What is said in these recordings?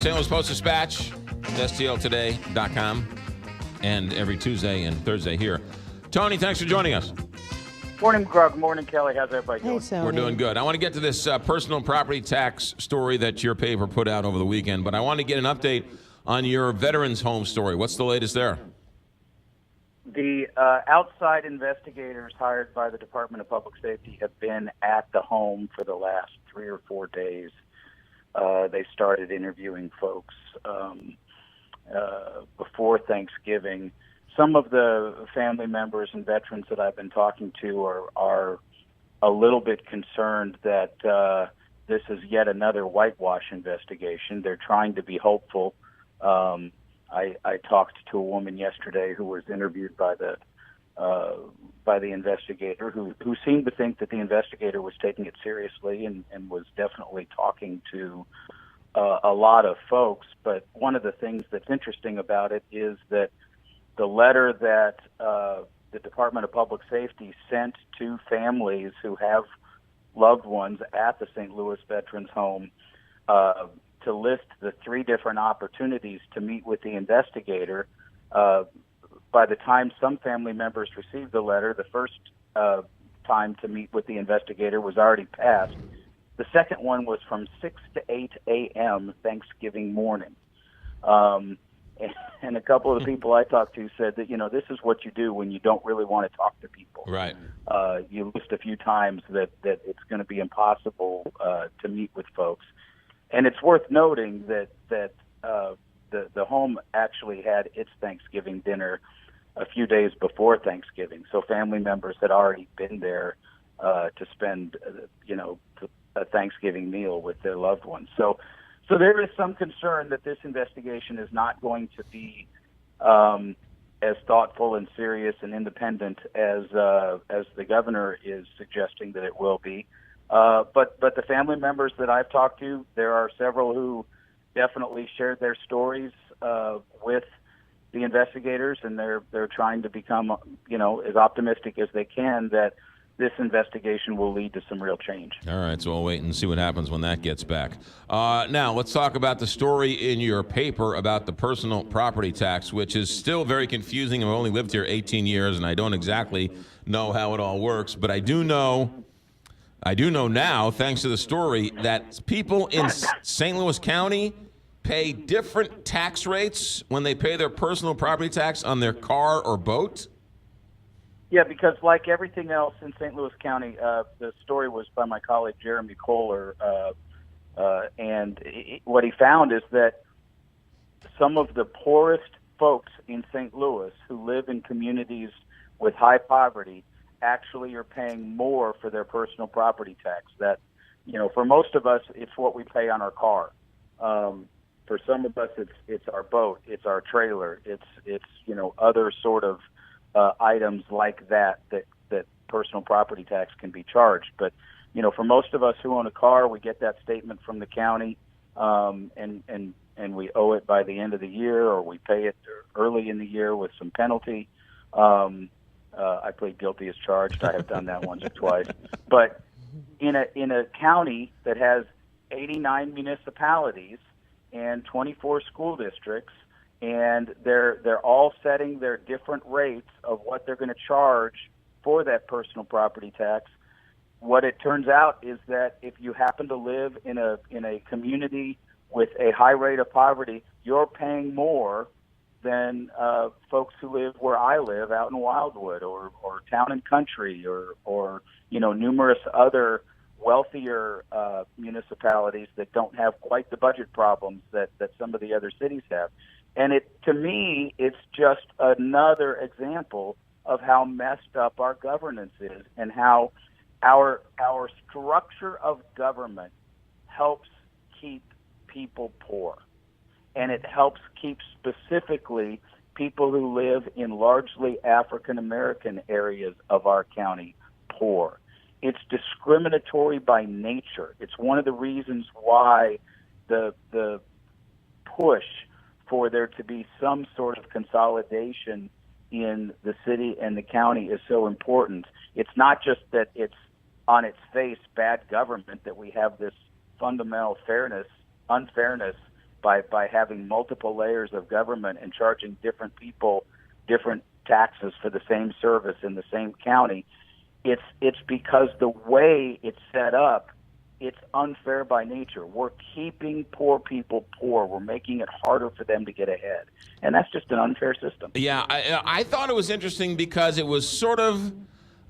St. Louis Post-Dispatch, STLtoday.com, and every Tuesday and Thursday here. Tony, thanks for joining us. Morning, McGraw. Good morning, Kelly. How's everybody doing? Hey, Tony. We're doing good. I want to get to this personal property tax story that your paper put out over the weekend, but I want to get an update on your veterans' home story. What's the latest there? The outside investigators hired by the Department of Public Safety have been at the home for the last 3 or 4 days. They started interviewing folks before Thanksgiving. Some of the family members and veterans that I've been talking to are a little bit concerned that this is yet another whitewash investigation. They're trying to be hopeful. I talked to a woman yesterday who was interviewed by the investigator who seemed to think that the investigator was taking it seriously and was definitely talking to a lot of folks. But one of the things that's interesting about it is that the letter that the Department of Public Safety sent to families who have loved ones at the St. Louis Veterans Home to list the 3 different opportunities to meet with the investigator. By the time some family members received the letter, the first time to meet with the investigator was already passed. The second one was from 6 to 8 a.m. Thanksgiving morning. And a couple of the people I talked to said that, this is what you do when you don't really want to talk to people. Right. You list a few times that it's going to be impossible to meet with folks. And it's worth noting that the home actually had its Thanksgiving dinner a few days before Thanksgiving. So family members had already been there to spend, a Thanksgiving meal with their loved ones. So there is some concern that this investigation is not going to be as thoughtful and serious and independent as the governor is suggesting that it will be. But the family members that I've talked to, there are several who definitely shared their stories with the investigators, and they're trying to become, as optimistic as they can that this investigation will lead to some real change. All right, so we'll wait and see what happens when that gets back. Now, let's talk about the story in your paper about the personal property tax, which is still very confusing. I've only lived here 18 years, and I don't exactly know how it all works, but I do know now, thanks to the story, that people in St. Louis County pay different tax rates when they pay their personal property tax on their car or boat? Yeah, because like everything else in St. Louis County, the story was by my colleague Jeremy Kohler, and what he found is that some of the poorest folks in St. Louis who live in communities with high poverty actually are paying more for their personal property tax. That, for most of us, it's what we pay on our car. For some of us, it's our boat, it's our trailer, it's other sort of items like that personal property tax can be charged. But for most of us who own a car, we get that statement from the county, and we owe it by the end of the year, or we pay it early in the year with some penalty. I plead guilty as charged. I have done that once or twice. But in a county that has 89 municipalities and 24 school districts, and they're all setting their different rates of what they're going to charge for that personal property tax. What it turns out is that if you happen to live in a community with a high rate of poverty, you're paying more than folks who live where I live out in Wildwood or Town and Country or numerous other wealthier municipalities that don't have quite the budget problems that some of the other cities have. And to me, it's just another example of how messed up our governance is and how our structure of government helps keep people poor. And it helps keep specifically people who live in largely African-American areas of our county poor. It's discriminatory by nature. It's one of the reasons why the push for there to be some sort of consolidation in the city and the county is so important. It's not just that it's on its face bad government, that we have this fundamental unfairness by having multiple layers of government and charging different people different taxes for the same service in the same county. It's because the way it's set up, it's unfair by nature. We're keeping poor people poor. We're making it harder for them to get ahead. And that's just an unfair system. Yeah, I thought it was interesting because it was sort of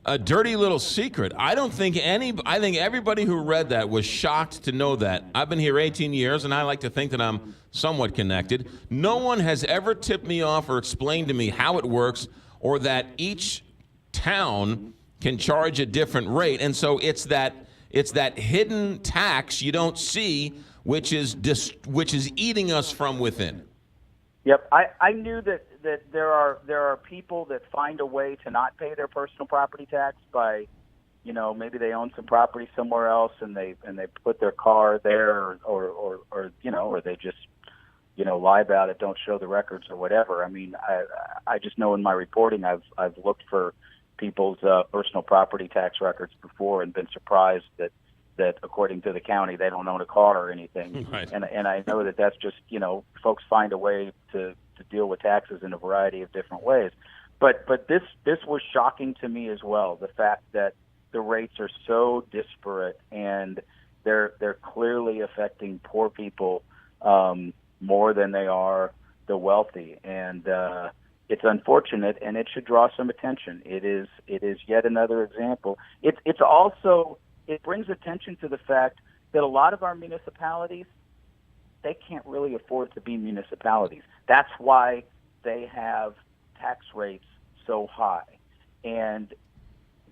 a dirty little secret. I think everybody who read that was shocked to know that. I've been here 18 years, and I like to think that I'm somewhat connected. No one has ever tipped me off or explained to me how it works, or that each town can charge a different rate. And so it's that hidden tax you don't see, which is eating us from within. Yep, I knew that there are people that find a way to not pay their personal property tax by, maybe they own some property somewhere else and they put their car there, or they just lie about it, don't show the records or whatever. I mean, I just know in my reporting I've looked for people's personal property tax records before and been surprised that according to the county they don't own a car or anything. Right. And I know that's just folks find a way to deal with taxes in a variety of different ways. But this was shocking to me as well, the fact that the rates are so disparate and they're clearly affecting poor people more than they are the wealthy. And it's unfortunate, and it should draw some attention. It is yet another example. It's also, it brings attention to the fact that a lot of our municipalities, they can't really afford to be municipalities. That's why they have tax rates so high. And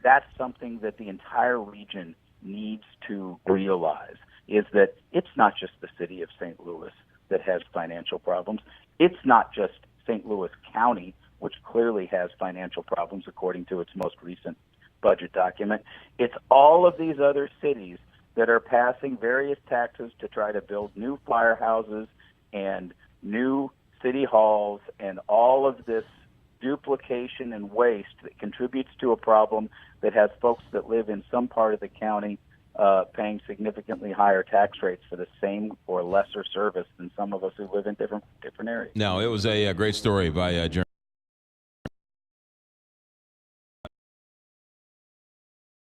that's something that the entire region needs to realize, is that it's not just the city of St. Louis that has financial problems. It's not just St. Louis County, which clearly has financial problems according to its most recent budget document. It's all of these other cities that are passing various taxes to try to build new firehouses and new city halls, and all of this duplication and waste that contributes to a problem that has folks that live in some part of the county paying significantly higher tax rates for the same or lesser service than some of us who live in different areas. No, it was a great story by Jeremy.